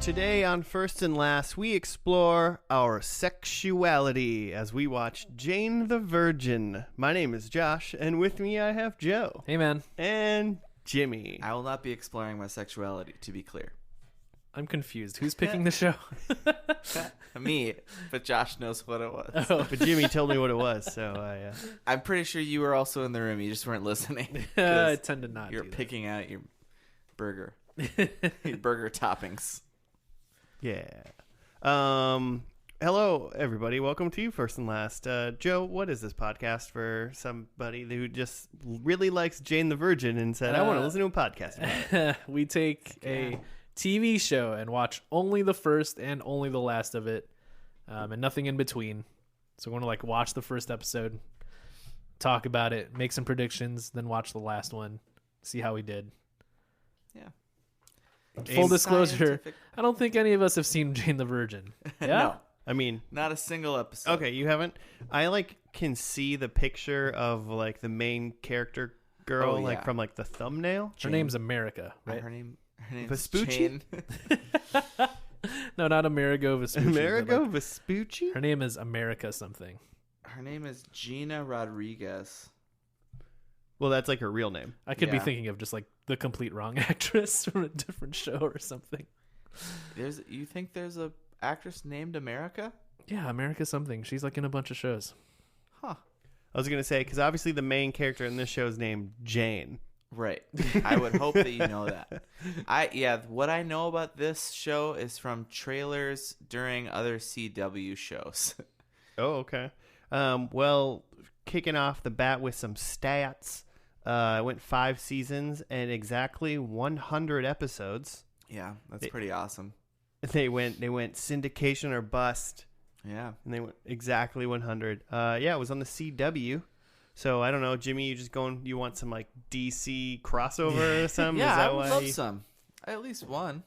Today on First and Last, we explore our sexuality as we watch Jane the Virgin. My name is Josh, and with me I have Joe. Hey, man. And Jimmy. I will not be exploring my sexuality, to be clear. I'm confused. Who's picking the show? Me, but Josh knows what it was. Oh, but Jimmy told me what it was, so I'm pretty sure you were also in the room. You just weren't listeling. I tend to not. You're do that. picking out your burger, your burger toppings. yeah. Hello, everybody. Welcome to First and Last. Joe, what is this podcast for somebody who just really likes Jane the Virgin and said, I want to listen to a podcast about it? We take a TV show and watch only the first and only the last of it, and nothing in between. So we're going to watch the first episode, talk about it, make some predictions, then watch the last one, see how we did. Yeah. Full disclosure, Scientific- I don't think any of us have seen Jane the Virgin. Yeah? No, I mean, not a single episode. okay, you haven't? I can see the picture of the main character girl Oh, yeah. from the thumbnail. Her name's America, right? Her name's Vespucci? Jane. No, not Amerigo Vespucci. Amerigo but, Vespucci? her name is America something. Her name is Gina Rodriguez. Well, that's her real name. I could be Yeah. thinking of just the complete wrong actress from a different show or something. You think there's a actress named America? Yeah, America something. She's in a bunch of shows. Huh. I was going to say, because obviously the main character in this show is named Jane. Right. I would hope that you know that. What I know about this show is from trailers during other CW shows. Oh, okay. Well, kicking off the bat with some stats. I went 5 seasons and exactly 100 episodes. Yeah, that's pretty awesome. They went syndication or bust, Yeah. and they went exactly 100. Yeah, it was on the CW. So I don't know, Jimmy. You want some DC crossover or something? Yeah, Is that I would why love some. At least one.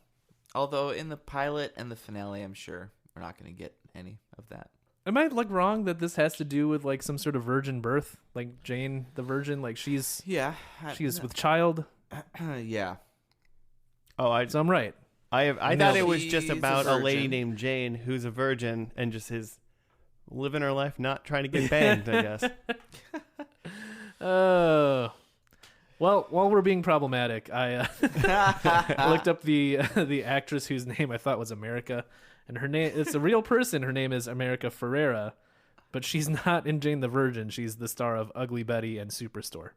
Although in the pilot and the finale, I'm sure we're not going to get any of that. Am I wrong that this has to do with some sort of virgin birth? Jane the Virgin, she's with child. Yeah. Oh, So I'm right. I thought it was She's just a about a lady virgin. named Jane who's a virgin and just is living her life, not trying to get banged, I guess. Oh. Well, while we're being problematic, I looked up the actress whose name I thought was America, and her name, it's a real person. Her name is America Ferrera, but she's not in Jane the Virgin. She's the star of Ugly Betty and Superstore.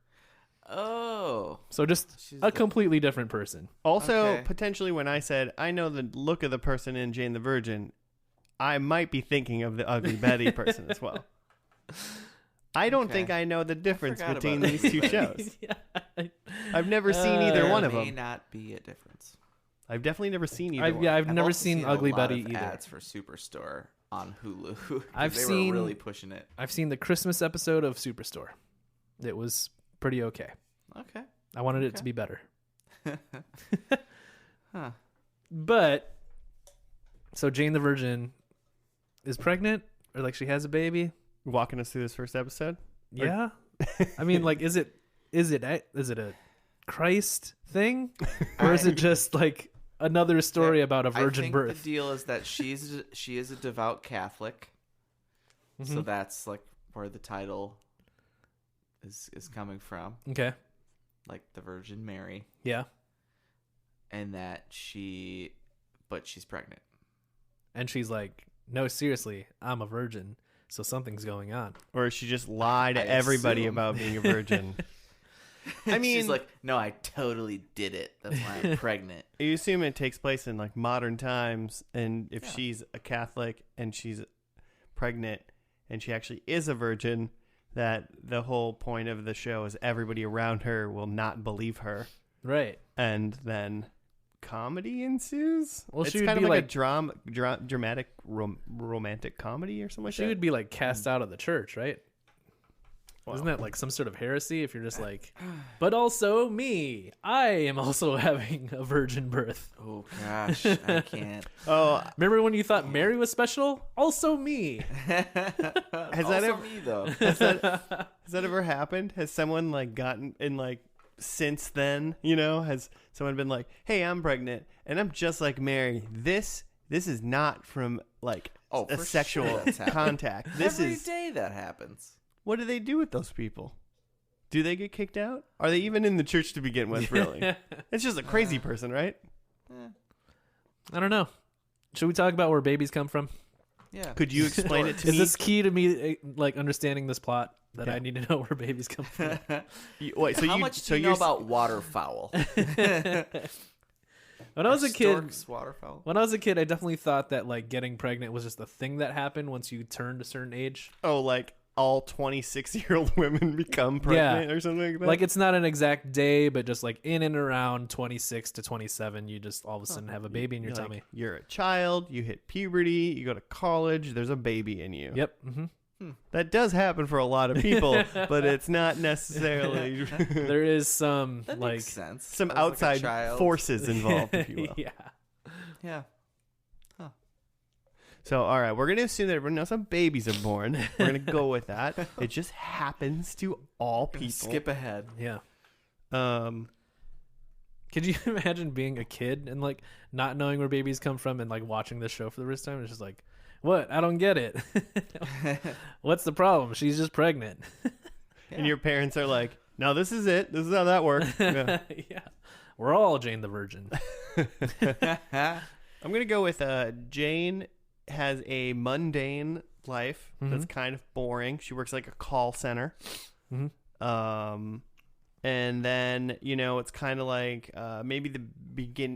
Oh. So just She's a completely different person. Also, Okay. potentially when I said I know the look of the person in Jane the Virgin, I might be thinking of the Ugly Betty person as well. I don't Okay. think I know the difference forgot between about these Ugly two Betty. shows. Yeah. I've never seen either There one of may them. not be a difference. I've definitely never seen either I've one. never also seen a Ugly lot Betty of either. ads for Superstore on Hulu. 'Cause I've they seen- were really pushing it. I've seen the Christmas episode of Superstore. It was pretty okay. Okay. I wanted it Okay. to be better. Huh. But so Jane the Virgin is pregnant, or she has a baby. Walking us through this first episode. Yeah, I mean, is it a Christ thing, or is it just another story about a virgin I think birth? the deal is that she is a devout Catholic, so Mhm. that's where the title is coming from, Okay, the Virgin Mary, yeah, and that she's pregnant. and she's no, seriously, I'm a virgin, so something's going on. Or she just lied to I everybody assume. about being a virgin. I mean, she's no, I totally did it. That's why I'm pregnant. you assume it takes place in modern times, and if Yeah. she's a Catholic and she's pregnant and she actually is a virgin, that the whole point of the show is everybody around her will not believe her, Right. and then comedy ensues. Well, it's she would kind be of like a dramatic romantic comedy or something like She that. would be cast out of the church, right? Wow. Isn't that some sort of heresy if you're just but also me, I am also having a virgin birth. Oh gosh, I can't. Oh, Remember when you thought Mary was special? Also me. Has that Also ever- me though? has that ever happened? Has someone gotten in since then, has someone been like, hey, I'm pregnant and I'm just like Mary. This is not from like a sexual contact. This Every is day that happens. What do they do with those people? Do they get kicked out? Are they even in the church to begin with, really? It's just a crazy person, right? I don't know. Should we talk about where babies come from? Yeah. Could you explain it to me? Is this key to me, like, understanding this plot, that I need to know where babies come from? How much do you know about waterfowl? When I was a kid, I definitely thought that, like, getting pregnant was just a thing that happened once you turned a certain age. Oh, like all 26-year-old women become pregnant or something like that? Like, it's not an exact day, but just like in and around 26 to 27, you just all of a sudden have a baby in your tummy. Like, you're a child, you hit puberty, you go to college, there's a baby in you. Yep. Mm-hmm. That does happen for a lot of people, but it's not necessarily. There is some that like makes sense. Some outside forces involved, if you will. Yeah. So, all right, we're going to assume that everyone knows how babies are born. We're going to go with that. It just happens to all people. Skip ahead. Yeah. Could you imagine being a kid and like not knowing where babies come from and like watching this show for the first time? It's just like, what? I don't get it. What's the problem? She's just pregnant. And your parents are like, no, this is it. This is how that works. Yeah. We're all Jane the Virgin. I'm going to go with Jane has a mundane life that's kind of boring. She works like a call center. And then, it's kind of like maybe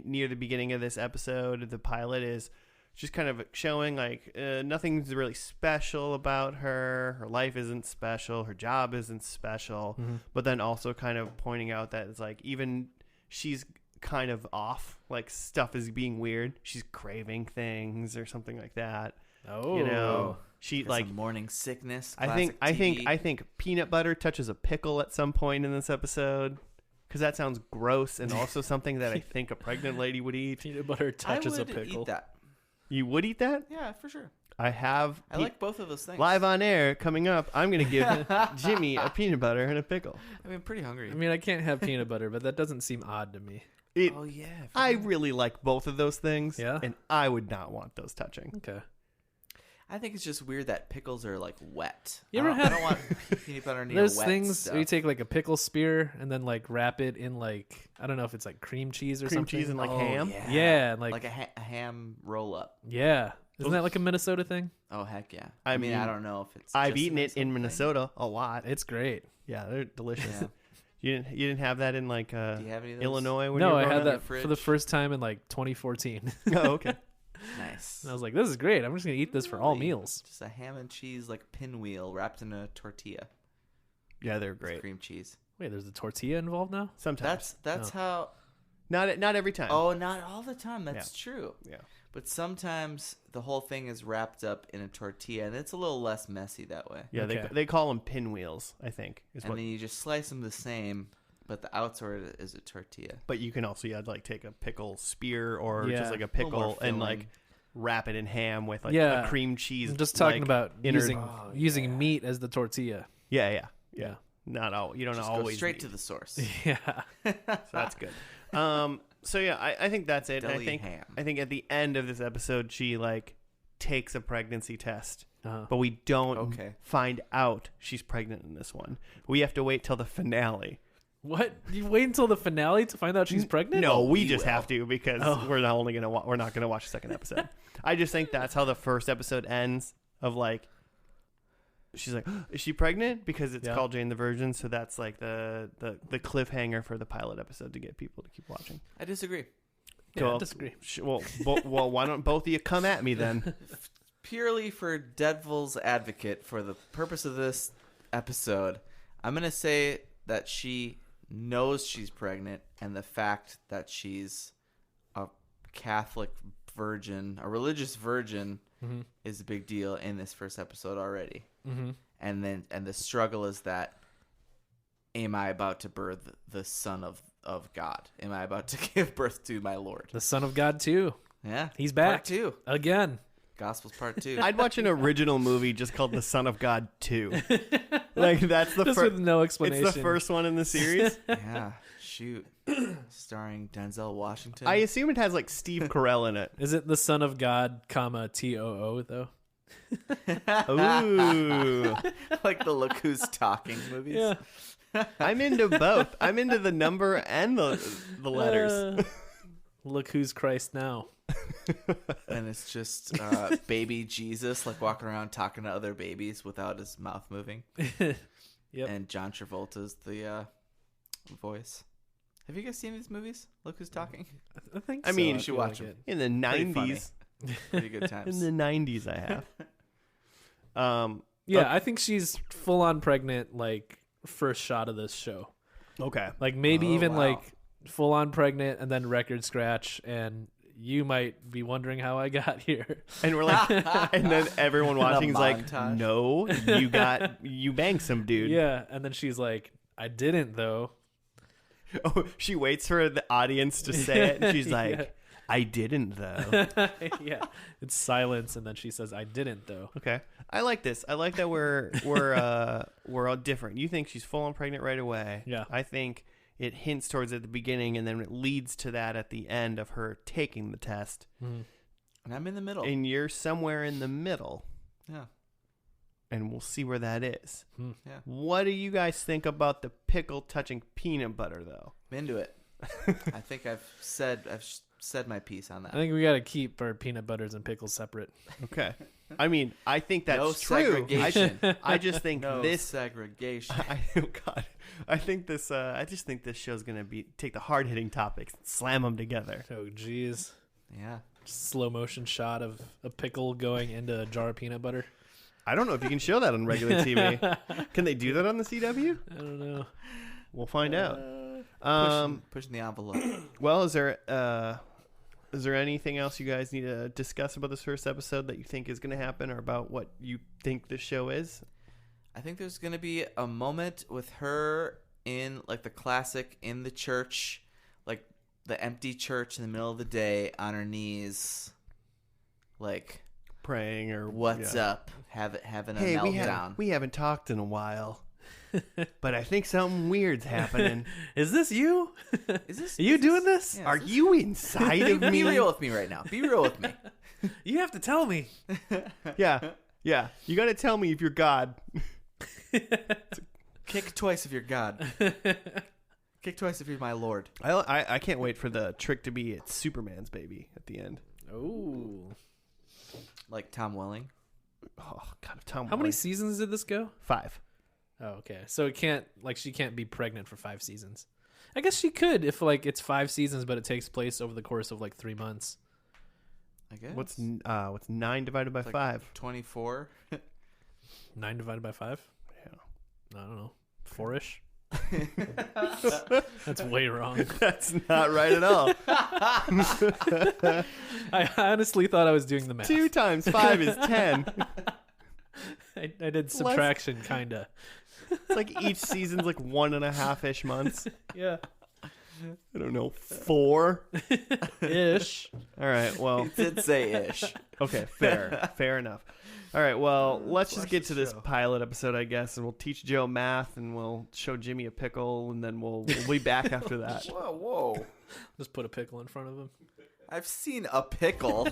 near the beginning of this episode, the pilot is just kind of showing like nothing's really special about her. Her life isn't special. Her job isn't special. But then also kind of pointing out that it's like even she's kind of off, like stuff is being weird. She's craving things or something like that. She like morning sickness. I think peanut butter touches a pickle at some point in this episode, because that sounds gross and also something that I think a pregnant lady would eat. Peanut butter touches a pickle. Eat that. You would eat that? Yeah, for sure. I like both of those things. Live on air coming up, I'm going to give Jimmy a peanut butter and a pickle. I'm pretty hungry. I mean, I can't have peanut butter, but that doesn't seem odd to me. I really like both of those things. Yeah. And I would not want those touching. Okay. I think it's just weird that pickles are like wet. I don't want peanut butter near There's wet things stuff. where you take like a pickle spear and then like wrap it in like, I don't know if it's like cream cheese or something. Cream cheese and like ham? Yeah. Like a ham roll up. Yeah. Isn't that like a Minnesota thing? Oh, heck yeah. I mean, I don't know if it's I've eaten it in Minnesota a lot. It's great. Yeah, they're delicious. Yeah. You didn't have that in like Do you have any of those? Illinois? When No, you were I growing had up? that for the first time in like 2014. Oh, okay. Nice. And I was like, this is great. I'm just going to eat this for all meals. Just a ham and cheese like pinwheel wrapped in a tortilla. Yeah, they're great. Cream cheese. Wait, there's a tortilla involved now? Sometimes. That's how. Not every time. Oh, not all the time. That's true. Yeah. But sometimes the whole thing is wrapped up in a tortilla, and it's a little less messy that way. Yeah, Okay. they call them pinwheels, I think. Then you just slice them the same, but the outside is a tortilla. But you can also like take a pickle spear or just like a A little more pickle and filling. like wrap it in ham with like Yeah. a cream cheese. I'm just talking like, about inner- using meat as the tortilla. Yeah. Not all. You don't Just always go straight need- to the source. Yeah. So that's good. So yeah, I think that's it. And Deli ham. I think at the end of this episode, she like takes a pregnancy test, Uh-huh. but we don't Okay. find out she's pregnant in this one. We have to wait till the finale. What? You wait until the finale to find out she's pregnant? No, we we just will. have to because we're not gonna watch the second episode. I just think that's how the first episode ends. Of like, she's like, is she pregnant? Because it's called Jane the Virgin, so that's like the cliffhanger for the pilot episode to get people to keep watching. I disagree. Yeah, I disagree. Well, why don't both of you come at me then? Purely for devil's advocate, for the purpose of this episode, I'm going to say that she knows she's pregnant, and the fact that she's a Catholic virgin, a religious virgin, is a big deal in this first episode already. Mm-hmm. And the struggle is that, am I about to birth the Son of God? Am I about to give birth to my Lord? The Son of God too. Yeah, He's back. Part 2. Again. Gospels Part 2. I'd watch an original movie just called The Son of God 2. Like that's the Just first. with no explanation. It's the first one in the series. Yeah. shoot. Starring Denzel Washington. I assume it has like Steve Carell in it. Is it the Son of God, comma TOO though? Ooh. Like the Look Who's Talking movies. Yeah. I'm into both. I'm into the number and the letters. Look who's Christ now. And it's just baby Jesus like walking around talking to other babies without his mouth moving. Yep. And John Travolta's the voice. Have you guys seen these movies? Look Who's Talking. I think. I mean, you should watch them. In the Pretty funny. 90s. Pretty good times. In the 90s, I have. Yeah, I think she's full on pregnant. Like first shot of this show. Okay. Like maybe Oh, even wow. like full on pregnant and then record scratch, and you might be wondering how I got here. And we're like, and then everyone watching is like, montage. no, you banged some dude. Yeah, and then she's like, I didn't though. Oh, she waits for the audience to say it, and she's like, Yeah. I didn't though. Yeah, it's silence, and then she says, I didn't though. Okay, I like this. I like that we're all different. You think she's full on pregnant right away. Yeah. I think it hints towards at the beginning, and then it leads to that at the end of her taking the test. Mm. And I'm in the middle. And you're somewhere in the middle, Yeah. and we'll see where that is. Yeah. What do you guys think about the pickle touching peanut butter, though? I'm into it. I think I've said my piece on that. I think we got to keep our peanut butters and pickles separate. Okay. I mean, I think that's No true. segregation. I just think No this. segregation. God, I think this. I just think this show's gonna take the hard hitting topics, and slam them together. Oh, geez. Yeah. Slow motion shot of a pickle going into a jar of peanut butter. I don't know if you can show that on regular TV. Can they do that on the CW? I don't know. We'll find out. Pushing the envelope. Well, is there anything else you guys need to discuss about this first episode that you think is going to happen, or about what you think this show is? I think there's going to be a moment with her in like the classic in the church, like the empty church in the middle of the day on her knees, like Praying or what's yeah. up, having a Hey, meltdown. we haven't talked in a while, but I think something weird's happening. Is this you? Is this Are you is doing this- this? yeah, Are is this- you inside of Be me? real with me right now. Be real with me. You have to tell me. Yeah. You got to tell me if you're God. Kick twice if you're God. Kick twice if you're my Lord. I can't wait for the trick to be it's Superman's baby at the end. Oh. Like Tom Welling. Oh God, Tom. How many seasons did this go? 5. Oh, okay. So she can't be pregnant for 5 seasons. I guess she could if like it's 5 seasons, but it takes place over the course of like 3 months. I guess. What's 9 divided by It's like 5? 24. 9 divided by 5? Yeah. I don't know. 4-ish? That's way wrong. That's not right at all. I honestly thought I was doing the math. 2 times 5 is 10. I did subtraction, kinda. It's like each season's like 1.5-ish months. Yeah. I don't know, 4. Ish. All right. Well, He did say ish. okay, fair enough. All right, well, let's just get to this pilot episode, I guess, and we'll teach Joe math, and we'll show Jimmy a pickle, and then we'll be back after that. Whoa. Just put a pickle in front of him. I've seen a pickle.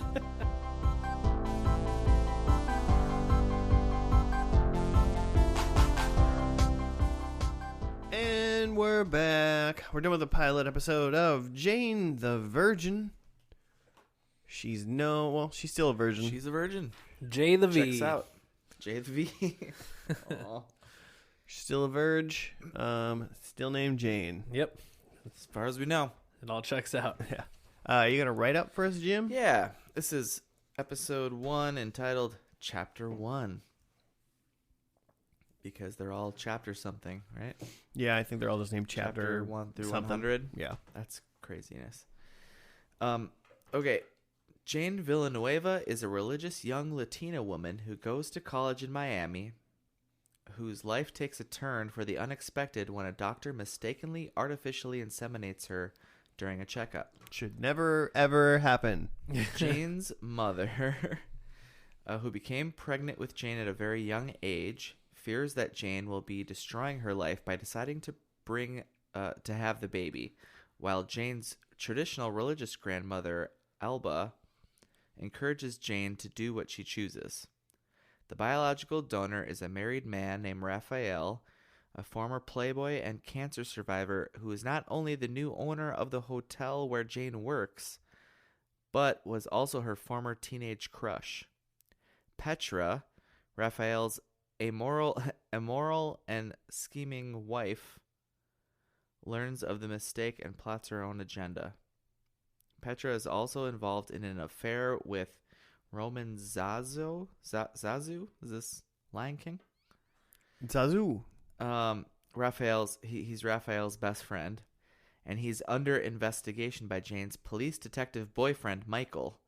And we're back. We're done with the pilot episode of Jane the Virgin. She's still a virgin. She's a virgin. J the V. Checks out. J the V. Aw. She's still a virgin. Still named Jane. Yep. As far as we know. It all checks out. Yeah. You got a write up for us, Jim? Yeah. This is episode 1 entitled Chapter 1. Because they're all chapter something, right? Yeah, I think they're all just named chapter 1 through something. 100. Yeah. That's craziness. Okay. Jane Villanueva is a religious young Latina woman who goes to college in Miami, whose life takes a turn for the unexpected when a doctor mistakenly artificially inseminates her during a checkup. Should never, ever happen. Jane's mother, who became pregnant with Jane at a very young age, fears that Jane will be destroying her life by deciding to bring to have the baby, while Jane's traditional religious grandmother, Alba, encourages Jane to do what she chooses. The biological donor is a married man named Raphael, a former playboy and cancer survivor who is not only the new owner of the hotel where Jane works, but was also her former teenage crush. Petra, Raphael's immoral and scheming wife, learns of the mistake and plots her own agenda. Petra is also involved in an affair with Roman Zazu. Zazu? Is this Lion King? Zazu. He's Raphael's best friend, and he's under investigation by Jane's police detective boyfriend, Michael,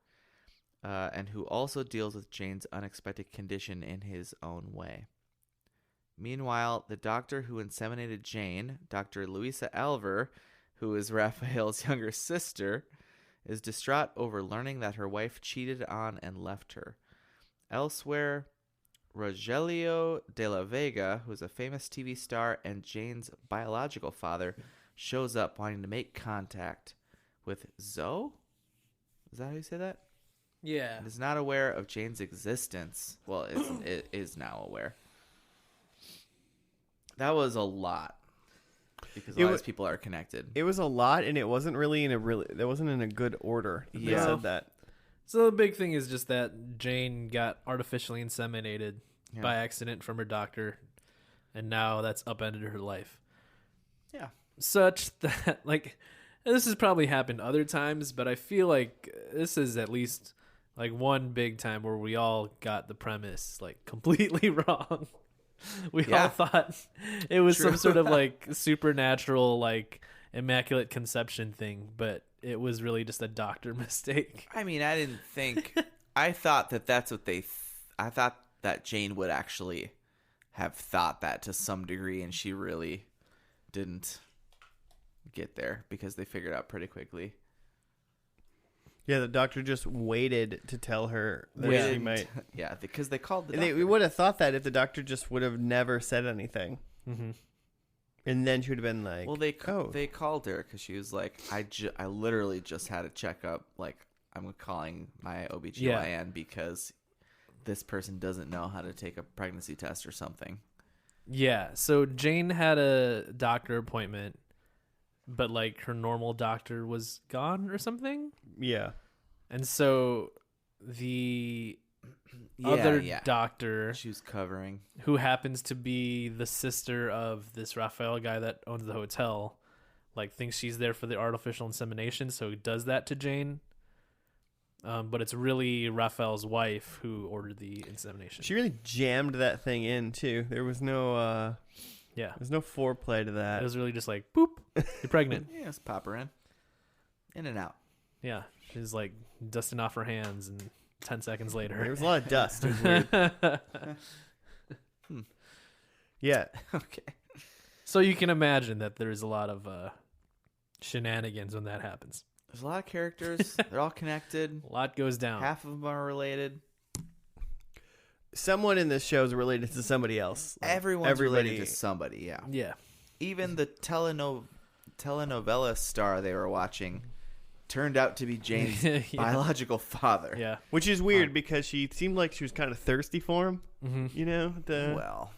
and who also deals with Jane's unexpected condition in his own way. Meanwhile, the doctor who inseminated Jane, Dr. Louisa Alver, who is Raphael's younger sister, is distraught over learning that her wife cheated on and left her. Elsewhere, Rogelio de la Vega, who is a famous TV star and Jane's biological father, shows up wanting to make contact with Zoe? Is that how you say that? Yeah. And is not aware of Jane's existence. Well, it is now aware. That was a lot. Because a lot of these people are connected. It was a lot, and it wasn't really in a good order. They said that. So the big thing is just that Jane got artificially inseminated by accident from her doctor, and now that's upended her life. Yeah. Such that, like, this has probably happened other times, but I feel like this is at least, like, one big time where we all got the premise, like, completely wrong. We all thought it was some sort of, like, supernatural, like, immaculate conception thing, but it was really just a doctor mistake. I mean, I didn't think... I thought that that's what they... I thought that Jane would actually have thought that to some degree, and she really didn't get there because they figured out pretty quickly. Yeah, the doctor just waited to tell her that she might... Yeah, because they called the doctor. We would have thought that if the doctor just would have never said anything. Mm-hmm. And then she would have been like... Well, they called her because she was like, I literally just had a checkup. Like, I'm calling my OBGYN because this person doesn't know how to take a pregnancy test or something. Yeah, so Jane had a doctor appointment, but, like, her normal doctor was gone or something? Yeah. And so the other doctor... She was covering. Who happens to be the sister of this Raphael guy that owns the hotel, like, thinks she's there for the artificial insemination, so does that to Jane. But it's really Raphael's wife who ordered the insemination. She really jammed that thing in, too. There was no... There's no foreplay to that. It was really just like, boop, you're pregnant. Yeah, just pop her in. In and out. Yeah, she's like dusting off her hands, and 10 seconds later. There was a lot of dust. It was weird. Yeah. Okay. So you can imagine that there's a lot of shenanigans when that happens. There's a lot of characters. They're all connected. A lot goes down. Half of them are related. Someone in this show is related to somebody else. Like everybody related to somebody, yeah. Yeah. Even the telenovela star they were watching turned out to be Jane's biological father. Yeah. Which is weird because she seemed like she was kind of thirsty for him. Mm-hmm. You know? Well.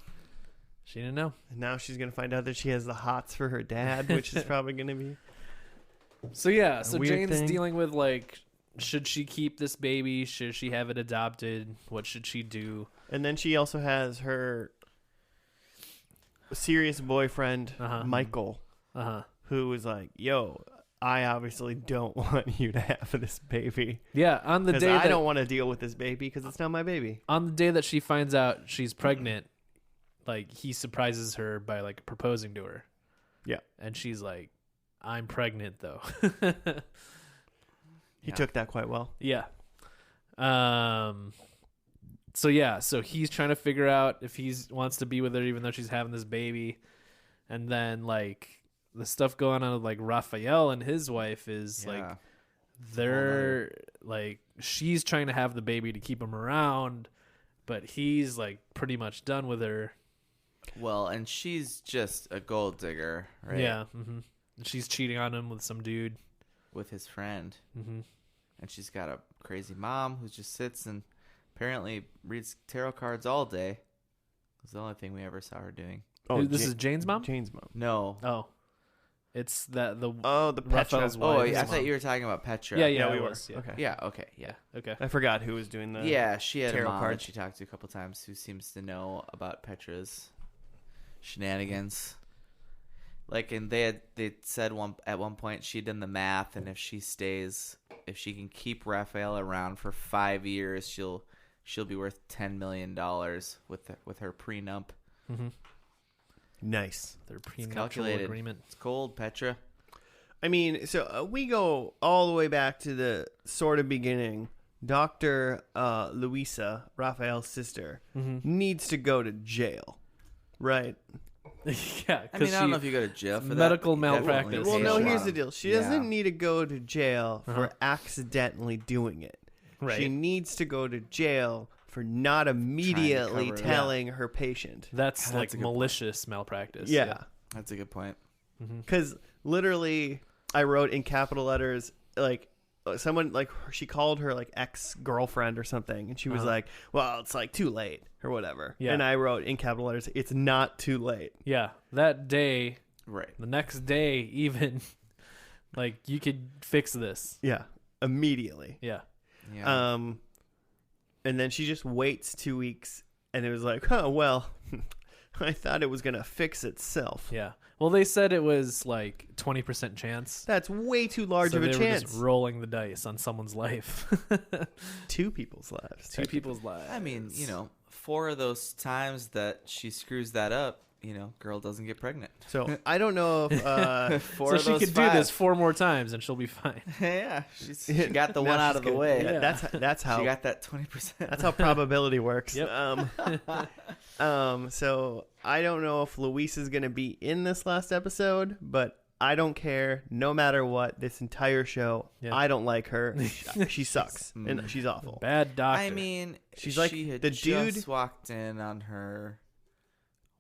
She didn't know. And now she's going to find out that she has the hots for her dad, which is probably going to be... So Jane's thing. dealing with, like... Should she keep this baby? Should she have it adopted? What should she do? And then she also has her serious boyfriend, Michael, who is like, yo, I obviously don't want you to have this baby. Yeah, on the day I don't want to deal with this baby because it's not my baby. On the day that she finds out she's pregnant, like, he surprises her by, like, proposing to her. Yeah. And she's like, I'm pregnant, though. He took that quite well. Yeah. So he's trying to figure out if he wants to be with her even though she's having this baby. And then, like, the stuff going on with, like, Raphael and his wife is, like, they're, like, she's trying to have the baby to keep him around, but he's, like, pretty much done with her. Well, and she's just a gold digger, right? Yeah. She's cheating on him with some dude. With his friend. Mm-hmm. And she's got a crazy mom who just sits and apparently reads tarot cards all day. It's the only thing we ever saw her doing. Oh, this is Jane's mom? Jane's mom. No. Oh. It's the the Raphael's Petra. wife. I thought you were talking about Petra. Yeah, we it were. was. Yeah. Okay. Yeah, okay, yeah. Okay. I forgot who was doing the. Yeah, she had a tarot mom card. that she talked to a couple times who seems to know about Petra's shenanigans. Like, and they said at one point she'd done the math, and if she can keep Raphael around for 5 years, she'll be worth $10 million with her prenup. Mm-hmm. Nice. Their prenuptial calculated. agreement. It's cold, Petra. I mean, so we go all the way back to the sort of beginning. Dr. Luisa, Raphael's sister, needs to go to jail, right? Yeah, I mean, I don't know if you go to jail for that. medical You definitely malpractice. Well, pay no, a here's lot the of- deal. She doesn't Yeah. need to go to jail for Uh-huh. accidentally doing it. Right. She needs to go to jail for not immediately cover it. telling her patient. That's That's like a good malicious malpractice. Yeah. That's a good point. Because literally, I wrote in capital letters, like, someone, like, she called her, like, ex-girlfriend or something. And she was like, well, it's, like, too late or whatever. Yeah. And I wrote in capital letters, it's not too late. Yeah. That day, Right. the next day, even, like, you could fix this. Yeah. Immediately. Yeah. Yeah. And then she just waits 2 weeks. And it was like, oh, well, I thought it was going to fix itself. Yeah. Well, they said it was like 20% chance. That's way too large So of a they were chance. just rolling the dice on someone's life. Two people's lives. Two people's lives. I mean, 4 of those times that she screws that up, girl doesn't get pregnant. So I don't know if Four So of she those could five. do this 4 more times and she'll be fine. Yeah, she got the now one out she's of the good. way. Yeah, Yeah. that's how She got that 20%. that's how probability works. Yep. So I don't know if Luis is gonna be in this last episode, but I don't care. No matter what, this entire show, Yeah. I don't like her. She sucks and she's awful. Bad doctor. I mean, She's like she had the just dude- walked in on her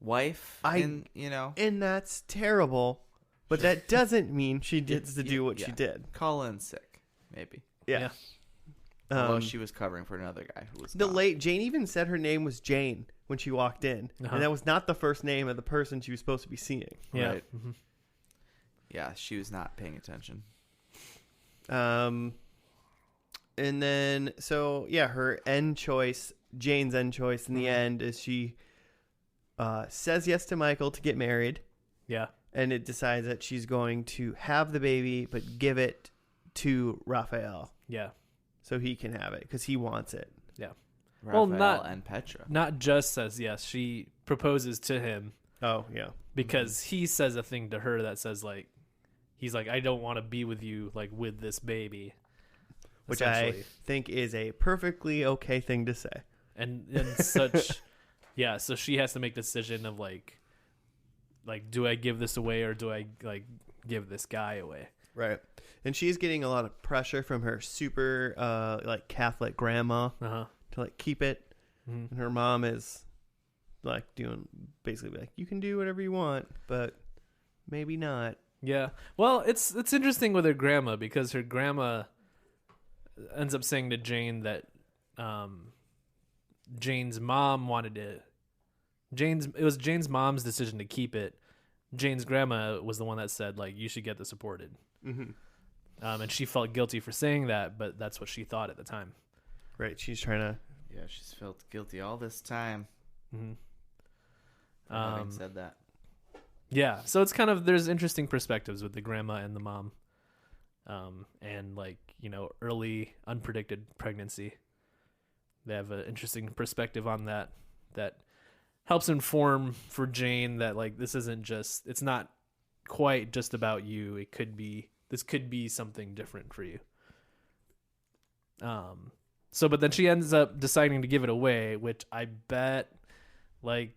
wife, And that's terrible. But that doesn't mean she gets to do what she did. call in sick, maybe. Yeah. Although she was covering for another guy who was The not. late Jane even said her name was Jane when she walked in, Uh-huh. and that was not the first name of the person she was supposed to be seeing. yeah. Right. Mhm. Yeah, she was not paying attention. And then her end choice, Jane's end choice in the end is she says yes to Michael to get married, Yeah. and it decides that she's going to have the baby but give it to Raphael Yeah. so he can have it because he wants it. Yeah. Raphael Well, not- and Petra. Not just says yes. She proposes to him Oh yeah, because he says a thing to her that says like, he's like, I don't want to be with you like with this baby, which I essentially. think is a perfectly okay thing to say. and such. Yeah. So she has to make the decision of like, do I give this away or do I like give this guy away? Right. And she's getting a lot of pressure from her super like Catholic grandma Uh-huh. to like keep it. Mhm. And her mom is like doing basically like you can do whatever you want, but maybe not. Yeah. Well, it's interesting with her grandma because her grandma ends up saying to Jane that Jane's mom wanted to it was Jane's mom's decision to keep it. Jane's grandma was the one that said like you should get this aborted. Mm-hmm. And she felt guilty for saying that, but that's what she thought at the time. Right. She's trying to. Yeah, she's felt guilty all this time Mm-hmm. for having said that. Yeah, so it's kind of there's interesting perspectives with the grandma and the mom, and like early unpredicted pregnancy. They have an interesting perspective on that helps inform for Jane that like it's not quite just about you. This could be something different for you. But then she ends up deciding to give it away, which I bet like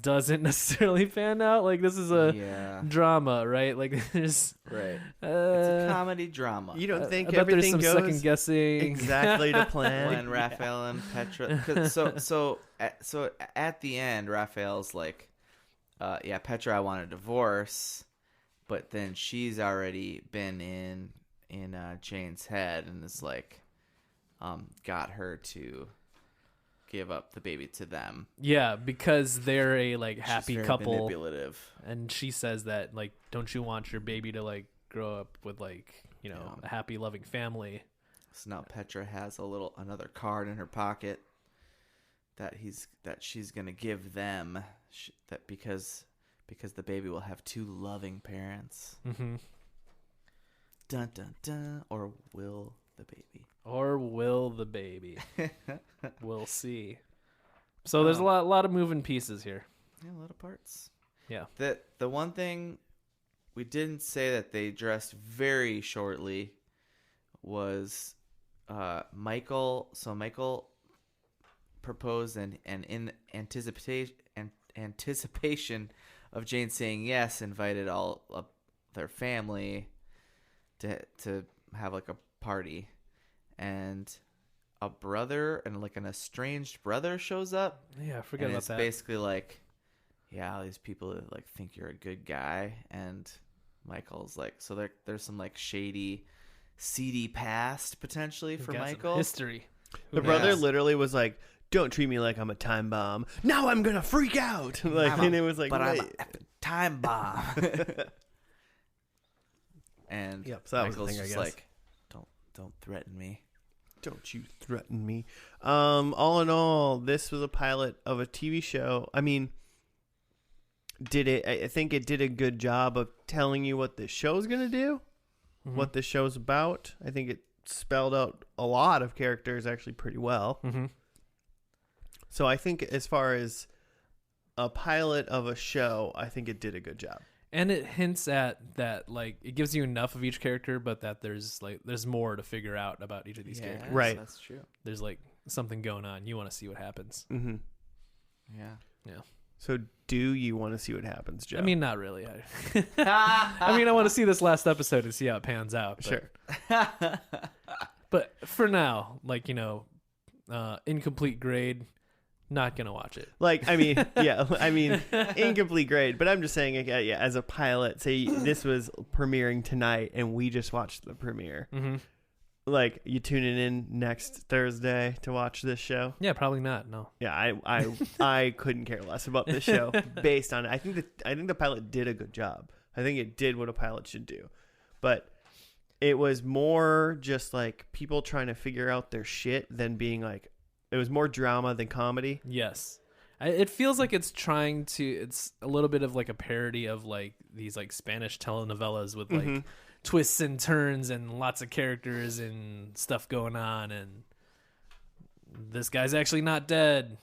doesn't necessarily pan out. Like, this is a Yeah. drama, right? Like, there's Right. It's a comedy drama. You don't think I bet there's everything some goes second guessing. exactly to plan? When Raphael and Petra, so at the end, Raphael's like, yeah, Petra, I want a divorce, but then she's already been in Jane's head and is like, got her to give up the baby to them. Yeah, because they're a like She's happy very couple, manipulative. and she says that like, don't you want your baby to like grow up with like, you know, a happy, loving family? So now Petra has another card in her pocket that she's gonna give them, that because the baby will have two loving parents. Mm-hmm. Dun dun dun. Or will the baby? Or will the baby? We'll see. So there's a lot of moving pieces here. Yeah, a lot of parts. Yeah. The one thing we didn't say that they addressed very shortly was Michael. So Michael proposed, and in anticipation of Jane saying yes, invited all of their family to have like a party, and a brother and like an estranged brother shows up. Yeah, I forget and about it's that. basically like, yeah, all these people that like think you're a good guy, and Michael's like, so there's some like shady, seedy past potentially for Got some Michael. history. The brother literally was like, "Don't treat me like I'm a time bomb. Now I'm gonna freak out." Like, and it was like, but wait. I'm a time bomb. And Yep, so that was the Michael's thing, I just guess. like, don't threaten me. Don't you threaten me. All in all, this was a pilot of a TV show. I mean, I think it did a good job of telling you what the show's going to do, what the show's about. I think it spelled out a lot of characters actually pretty well. Mm-hmm. So I think as far as a pilot of a show, I think it did a good job. And it hints at that, like, it gives you enough of each character, but that there's more to figure out about each of these characters. Right. That's true. There's like something going on. You want to see what happens. Mm-hmm. Yeah. So do you want to see what happens, Joe? I mean, not really. I mean, I want to see this last episode and see how it pans out. But, sure. But for now, like, you know, incomplete grade. Not gonna watch it. Like, I mean, yeah, I mean, incomplete grade. But I'm just saying, yeah, as a pilot, say this was premiering tonight, and we just watched the premiere. Mm-hmm. Like, you tuning in next Thursday to watch this show? Yeah, probably not. No. Yeah, I couldn't care less about this show based on it. I think the pilot did a good job. I think it did what a pilot should do, but it was more just like people trying to figure out their shit than being like. It was more drama than comedy. Yes. It feels like it's it's a little bit of like a parody of like these like Spanish telenovelas with like twists and turns and lots of characters and stuff going on, and this guy's actually not dead.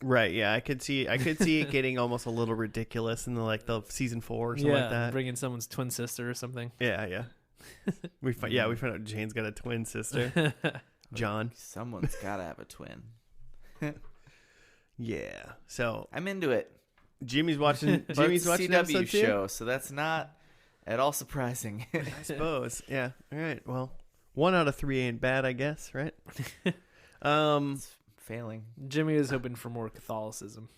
Right, yeah, I could see it getting almost a little ridiculous in the season 4 or something like that. Bringing someone's twin sister or something. Yeah. we find out Jane's got a twin sister. John. Someone's gotta have a twin. Yeah. So I'm into it. Jimmy's watching But it's a episode CW 2? show, so that's not at all surprising. I suppose. Yeah. All right. Well, 1 out of 3 ain't bad, I guess, right? It's failing. Jimmy is hoping for more Catholicism.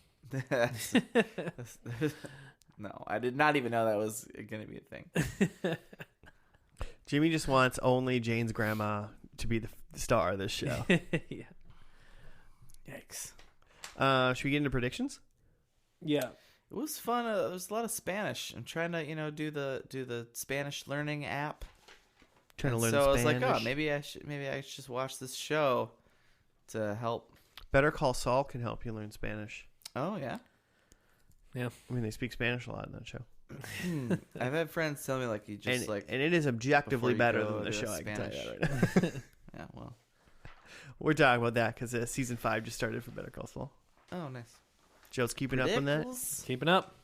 No, I did not even know that was going to be a thing. Jimmy just wants only Jane's grandma to be the star of this show. Yeah. Yikes. Should we get into predictions? Yeah. It was fun. There was a lot of Spanish. I'm trying to, do the Spanish learning app. Trying to learn so Spanish. I was like, oh, maybe I should just watch this show to help. Better Call Saul can help you learn Spanish. Oh yeah. Yeah. I mean, they speak Spanish a lot in that show. I've had friends tell me like you just and it is objectively before you better go than the to show. I can tell you Spanish. that right now. Yeah, well. We're talking about that because season 5 just started for Better Call Saul. Oh, nice. Joe's keeping up on that. Predictions? Keeping up.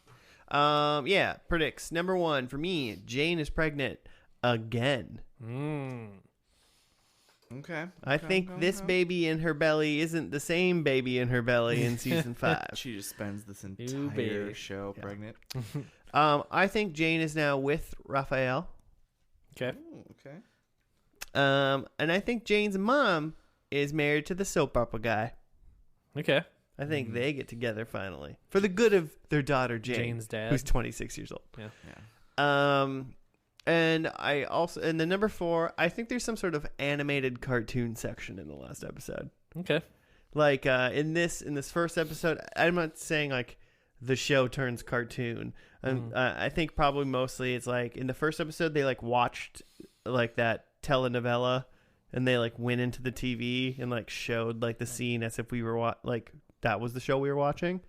Yeah, predicts. Number 1 for me, Jane is pregnant again. Okay. I think this baby in her belly isn't the same baby in her belly in season 5. She just spends this New entire baby. show Yeah. pregnant. I think Jane is now with Raphael. Okay. Ooh, okay. And I think Jane's mom is married to the soap opera guy. Okay. I think they get together finally for the good of their daughter Jane, Jane's dad. who's 26 years old. Yeah. Yeah. And I also in the number 4, I think there's some sort of animated cartoon section in the last episode. Okay. Like in this first episode, I'm not saying like the show turns cartoon. I think probably mostly it's like in the first episode they like watched like that telenovela and they like went into the TV and like showed like the scene as if we were like that was the show we were watching.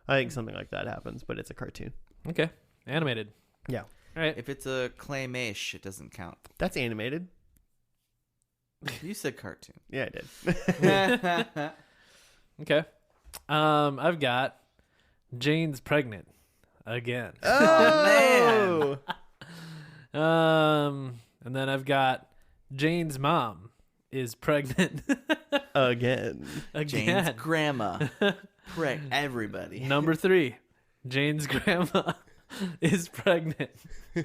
I think something like that happens, but it's a cartoon. Okay. Animated. Yeah. All right. If it's a claymation, it doesn't count. That's animated. You said cartoon. Yeah, I did. Okay. I've got Jane's pregnant again. Oh, And then I've got Jane's mom is pregnant again. Jane's again. grandma. Everybody. Number 3, Jane's grandma is pregnant.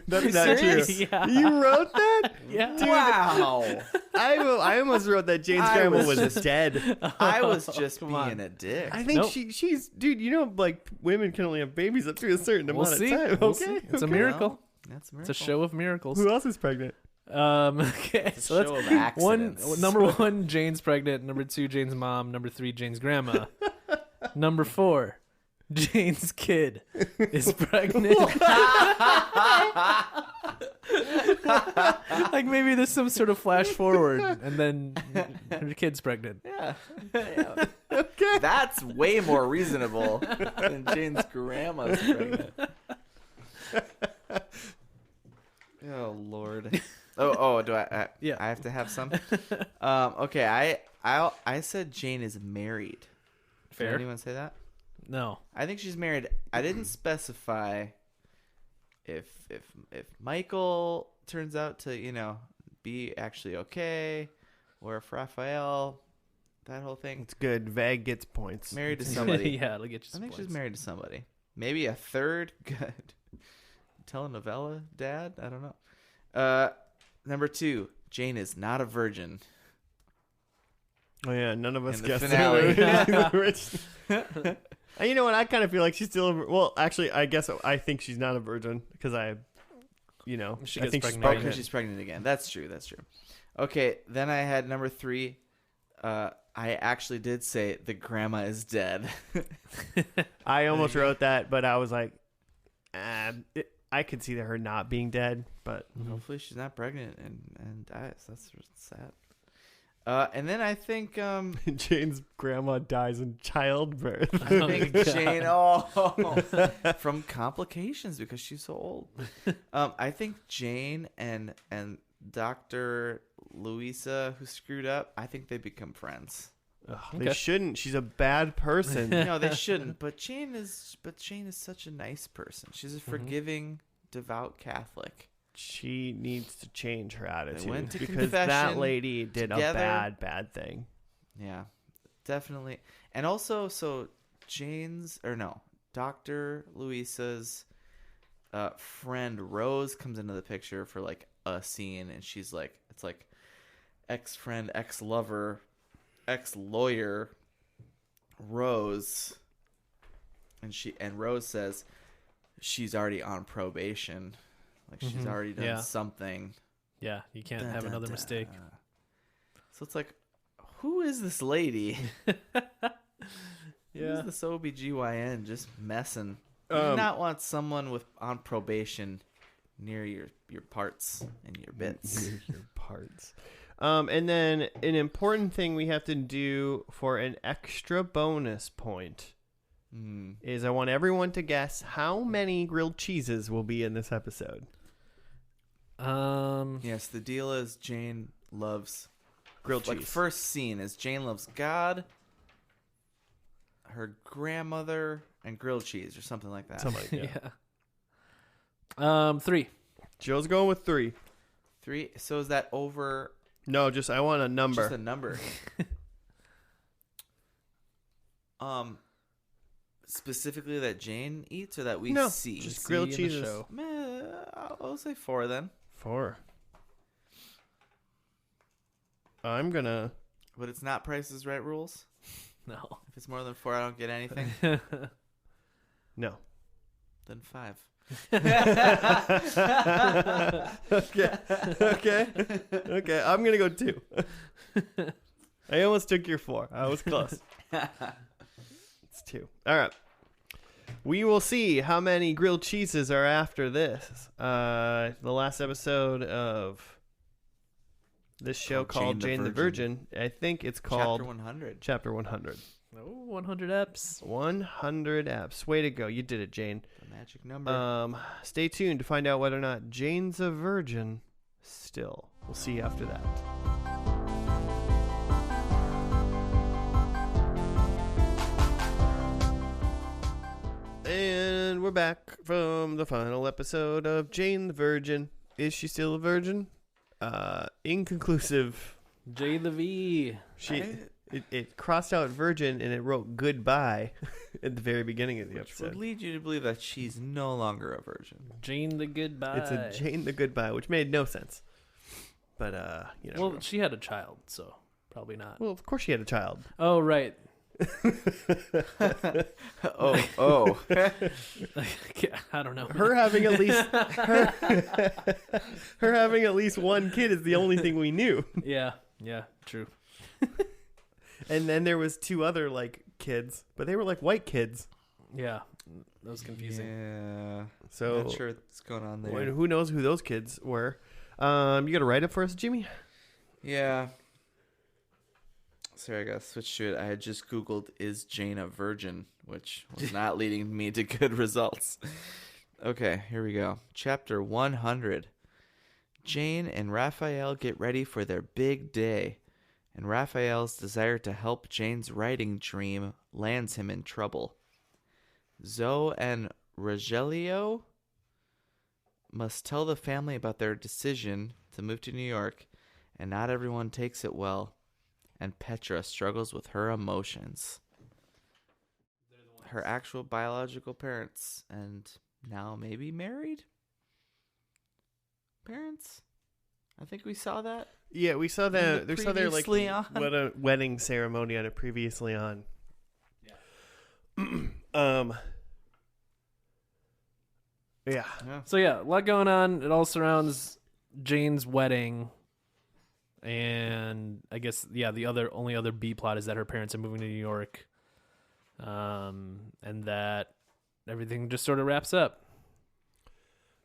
That's not true. Yeah. You wrote that? Yeah. Wow. I almost wrote that Jane's grandma was dead. I was just Come being on. a dick. I think Nope. she's dude. You know, like women can only have babies up to a certain We'll amount see. of time. We'll Okay, see. It's a okay. miracle. That's a It's miracle. a show of miracles. Who else is pregnant? Okay, It's a so show that's of accidents. number 1, Jane's pregnant. Number 2, Jane's mom. Number 3, Jane's grandma. Number 4, Jane's kid is pregnant. Like maybe there's some sort of flash forward, and then her kid's pregnant. Yeah. Okay. That's way more reasonable than Jane's grandma's pregnant. Oh Lord. Oh, do I Yeah. I have to have some. Okay, I said Jane is married. Fair. Did anyone say that? No. I think she's married. I didn't specify if Michael turns out to, be actually okay, or if Raphael, that whole thing. It's good. Vag gets points. Married to somebody. Yeah, it'll get you I some think she's points. married to somebody. Maybe a third good telenovela dad. I don't know. Number 2, Jane is not a virgin. Oh yeah, none of us In the guessed finale. it. You know what? I kind of feel like she's still. Well, actually, I think she's not a virgin because She I gets think she's pregnant Oh, again. because she's pregnant again. That's true. Okay, then I had number 3. I actually did say the grandma is dead. I almost wrote that, but I was like, I could see her not being dead, but Hopefully she's not pregnant and dies. That's sad. And then I think Jane's grandma dies in childbirth. I think Jane from complications because she's so old. I think Jane and Dr. Louisa, who screwed up, I think they become friends. They shouldn't. She's a bad person. No, they shouldn't. But Jane is such a nice person. She's a forgiving, devout Catholic. She needs to change her attitude went to because that confession lady did together. a bad thing. Yeah, definitely. And also, so Dr. Louisa's friend Rose comes into the picture for like a scene, and she's like, it's like ex-friend, ex-lover, ex-lawyer Rose, and Rose says she's already on probation, like she's already done something. Yeah, you can't have another mistake. So it's like, who is this lady? Yeah. Who's this OBGYN just messing? You Um, do not want someone on probation near your parts and your bits. Your parts. And then an important thing we have to do for an extra bonus point is I want everyone to guess how many grilled cheeses will be in this episode. Yes, the deal is Jane loves Grilled like cheese. first scene is Jane loves God, her grandmother, and grilled cheese or something like that. Something like that. Yeah. 3. Joe's going with 3. 3. So is that over No, just I want a number. Just a number. Specifically that Jane eats or that we see? Just grilled See in the cheeses. show. I'll say 4 then. 4. I'm gonna. But it's not Price is Right rules? No. If it's more than 4, I don't get anything? No. Then 5. Okay. I'm gonna go 2. I almost took your 4. I was close. It's 2. All right. We will see how many grilled cheeses are after this. The last episode of this show called Jane the Virgin. I think it's called Chapter 100. Chapter 100. Oh, 100 eps. 100 apps. Way to go. You did it, Jane. The magic number. Stay tuned to find out whether or not Jane's a virgin still. We'll see you after that. And we're back from the final episode of Jane the Virgin. Is she still a virgin? Inconclusive. J the V. It crossed out virgin and it wrote goodbye at the very beginning of the Which episode. would lead you to believe that she's no longer a virgin. Jane the Goodbye. It's a Jane the goodbye, which made no sense. But you know. Well, she had a child, so probably not. Well, of course she had a child. Oh, right. Oh. I don't know. Her having at least her having at least one kid is the only thing we knew. Yeah, true. And then there was 2 other like kids, but they were like white kids. Yeah, that was confusing. Yeah. So Not sure what's going on there. who knows who those kids were? You got a write up for us, Jimmy? Yeah. Sorry, I gotta switch to it. I had just Googled, is Jane a virgin? Which was not leading me to good results. Okay, here we go. Chapter 100. Jane and Raphael get ready for their big day, and Raphael's desire to help Jane's writing dream lands him in trouble. Zoe and Rogelio must tell the family about their decision to move to New York, and not everyone takes it well, and Petra struggles with her emotions. Her actual biological parents, and now maybe married parents? I think we saw that. Yeah, we saw that. They saw their like Previously on. wedding ceremony on a previously on. Yeah. So yeah, a lot going on. It all surrounds Jane's wedding, and I guess the only other B plot is that her parents are moving to New York, and that everything just sort of wraps up.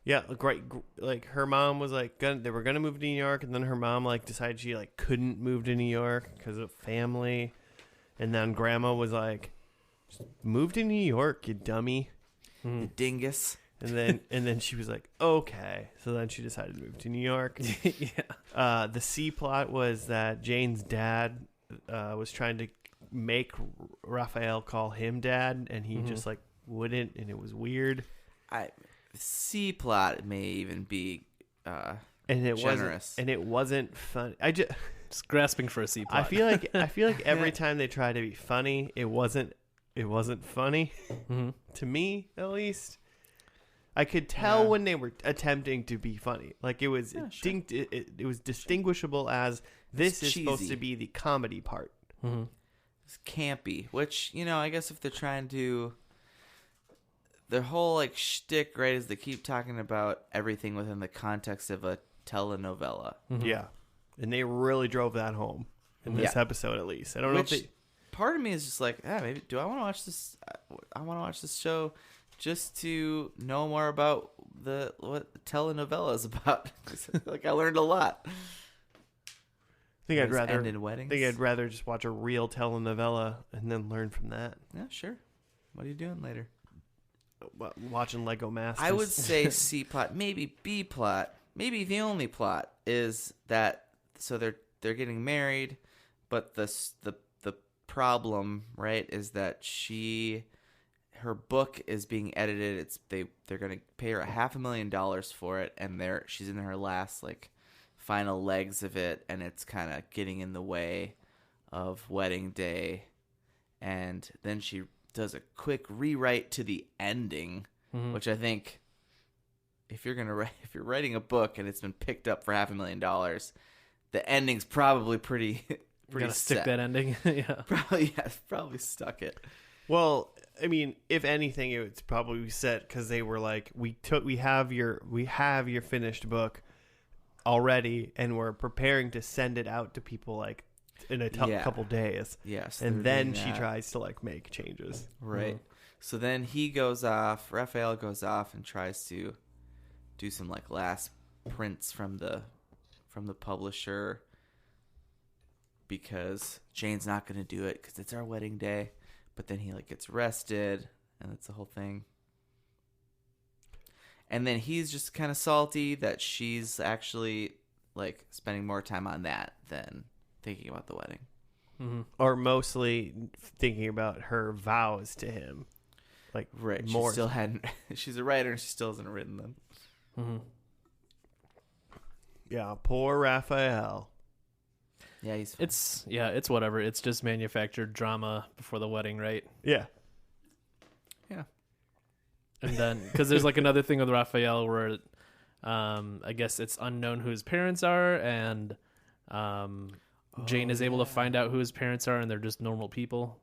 Yeah, great. Like her mom was like, they were gonna move to New York, and then her mom like decided she like couldn't move to New York because of family, and then Grandma was like, "Just move to New York, you dummy," You dingus. and then she was like, "Okay," so then she decided to move to New York. Yeah. The C plot was that Jane's dad was trying to make Raphael call him dad, and he just like wouldn't, and it was weird. C plot may even be And it generous. wasn't fun. Just grasping for a C plot. I feel like every time they try to be funny, it wasn't funny to me, at least. I could tell when they were attempting to be funny. Like it was it was distinguishable as this is supposed cheesy. to be the comedy part. It's campy, which, I guess if they're trying to, their whole like shtick, right, is they keep talking about everything within the context of a telenovela. Yeah. And they really drove that home in this episode, at least. I don't know if they... Part of me is just like, maybe do I want to watch this? I want to watch this show just to know more about what the telenovela is about. Like I learned a lot. I think End in weddings. I'd rather just watch a real telenovela and then learn from that. Yeah, sure. What are you doing later? Watching Lego Masters. I would say C plot, maybe B plot, maybe the only plot is that they're getting married, but the problem, right, is that her book is being edited. They're going to pay her $500,000 for it, and she's in her last like final legs of it, and it's kind of getting in the way of wedding day. And then she does a quick rewrite to the ending, which I think if you're writing a book and it's been picked up for $500,000, the ending's probably pretty Gotta set. stick that ending. Yeah. Probably stuck it. Well, I mean, if anything, it's probably set because they were like, we have your finished book already, and we're preparing to send it out to people like in a couple days. Yes, and then she tries to like make changes. Right. So then Raphael goes off and tries to do some like last prints from the publisher, because Jane's not going to do it because it's our wedding day. But then he like gets arrested, and that's the whole thing. And then he's just kind of salty that she's actually like spending more time on that than thinking about the wedding. Mm-hmm. Or mostly thinking about her vows to him. Like, right. More. She still hadn't. She's a writer, and she still hasn't written them. Mm-hmm. Yeah, poor Raphael. Yeah, it's whatever. It's just manufactured drama before the wedding, right? Yeah. Yeah. And then, because there's like another thing with Raphael where, I guess it's unknown who his parents are, and Jane is able to find out who his parents are, and they're just normal people.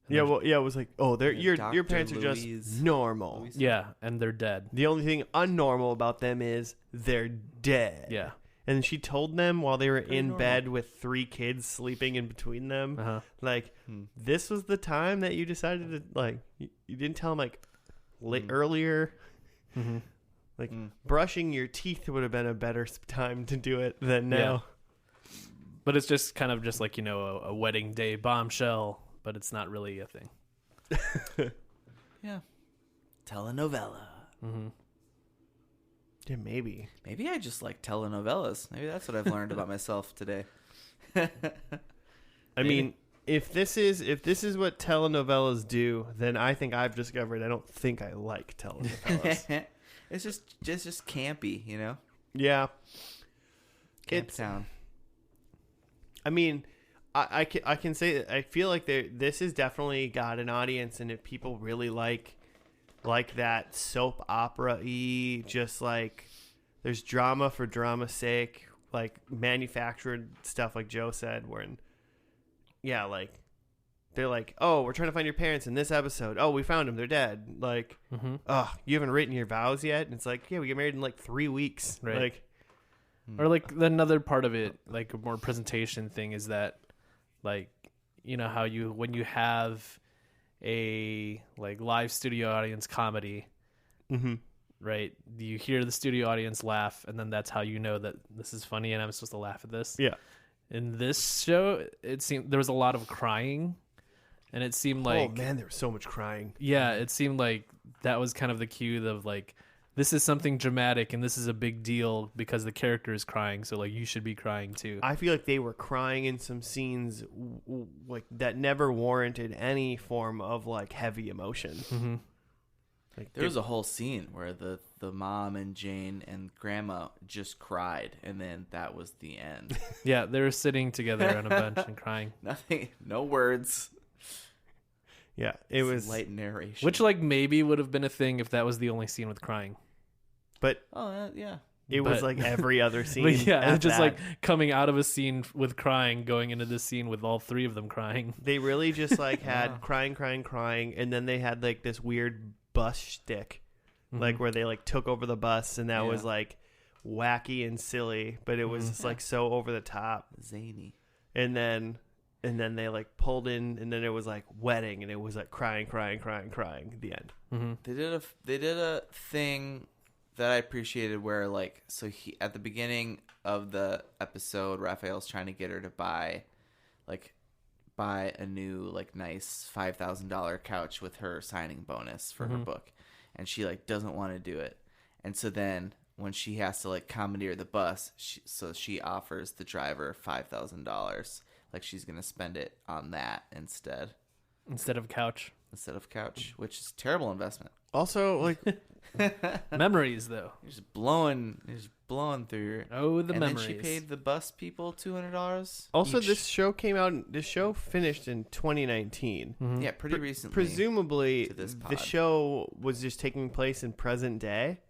And It was like, oh, your Dr. parents are just normal. yeah, and they're dead. The only thing unnormal about them is they're dead. Yeah. And she told them while they were Pretty in normal. bed with 3 kids sleeping in between them, Uh-huh. like, this was the time that you decided to, like, you didn't tell them, like, earlier. Mm-hmm. Like, brushing your teeth would have been a better time to do it than now. But it's just kind of just like, a wedding day bombshell, but it's not really a thing. Yeah. Telenovela. Mm-hmm. Yeah, maybe. Maybe I just like telenovelas. Maybe that's what I've learned about myself today. I mean, if this is what telenovelas do, then I think I've discovered I don't think I like telenovelas. It's just campy, you know? Yeah. Camp Town. I mean, I can say that I feel like this has definitely got an audience, and if people really like that soap opera-y, just like there's drama for drama's sake, like manufactured stuff, like Joe said, like they're like, oh, we're trying to find your parents in this episode. Oh, we found them. They're dead. Like, oh, you haven't written your vows yet? And it's like, yeah, we get married in like 3 weeks. Right. Like, Or like another part of it, like a more presentation thing, is that, like, how when you have a like live studio audience comedy, right? You hear the studio audience laugh, and then that's how you know that this is funny and I'm supposed to laugh at this. yeah. In this show, it seemed there was a lot of crying, and it seemed like, oh man, there was so much crying. yeah, it seemed like that was kind of the cue of like, this is something dramatic and this is a big deal because the character is crying, so like you should be crying too. I feel like they were crying in some scenes like that never warranted any form of like heavy emotion. Mm-hmm. Like There was a whole scene where the mom and Jane and Grandma just cried, and then that was the end. Yeah, they were sitting together on a bench and crying. Nothing, no words. yeah, it was light narration. Which like maybe would have been a thing if that was the only scene with crying. but Yeah. it was But- like every other scene. But yeah, at it's just that. like coming out of a scene with crying, going into this scene with all 3 of them crying. They really just like had Wow. crying, and then they had like this weird bus shtick, like where they like took over the bus, and that was like wacky and silly, but it was just like so over the top. Zany. And then they like pulled in, and then it was like wedding, and it was like crying. The end. Mm-hmm. They did a thing that I appreciated where like, so he at the beginning of the episode, Raphael's trying to get her to buy a new like nice $5,000 couch with her signing bonus for her book, and she like doesn't want to do it. And so then when she has to like commandeer the bus, she offers the driver $5,000, like she's gonna spend it on that instead Instead of couch. of couch, which is a terrible investment. Also, like, Memories, though. You're just blowing through your. Oh, the and memories. then she paid the bus people $200. Also, Each. this show finished in 2019. Mhm. Yeah, pretty recently. Presumably, to this the pod. show was just taking place in present day.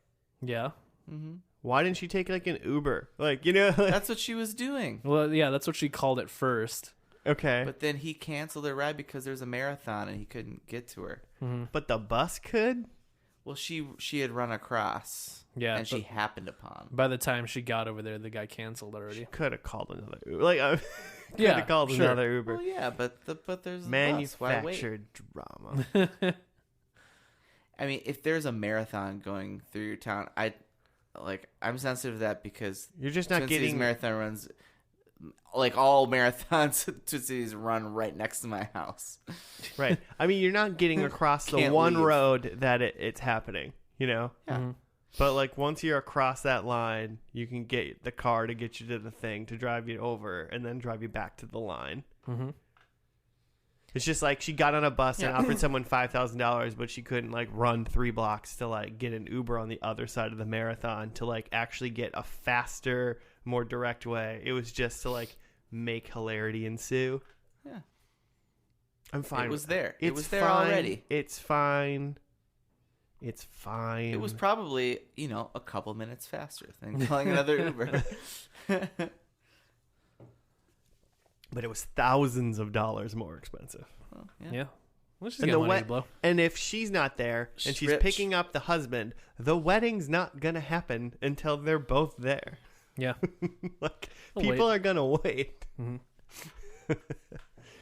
Yeah. Mm-hmm. Why didn't she take like an Uber? Like, you know. That's what she was doing. Well, yeah, that's what she called it first. Okay. But then he canceled her ride because there's a marathon and he couldn't get to her. Mm-hmm. But the bus could. Well, she had run across. Yeah, and she but happened upon. by the time she got over there, the guy canceled She already. could have called another Uber. Like, could Yeah, have called sure. another Uber. Well, yeah, but there's a bus. Why wait? Manufactured drama. I mean, if there's a marathon going through your town, I'm sensitive to that because You're just not Twin Cities getting. marathon runs. Like all marathons, Twin Cities run right next to my house. Right. I mean, you're not getting across the Can't one leave. road that it's happening, you know? Yeah. Mhm. But, like, once you're across that line, you can get the car to get you to the thing to drive you over and then drive you back to the line. Mm-hmm. It's just like she got on a bus and Yeah. offered someone $5,000, but she couldn't, like, run 3 blocks to, like, get an Uber on the other side of the marathon to, like, actually get a faster, more direct way. It was just to, like, make hilarity ensue. Yeah. I'm fine. It was with there. It It's was there fine. already. It's fine. It's fine. It was probably, a couple minutes faster than calling another Uber. but it was thousands of dollars more expensive. Well, Yeah. Well, she's And got the money to blow. And if she's not there and she's Rich. picking up the husband, the wedding's not gonna happen until they're both there. Yeah. Like I'll people wait. are gonna wait. Mm-hmm.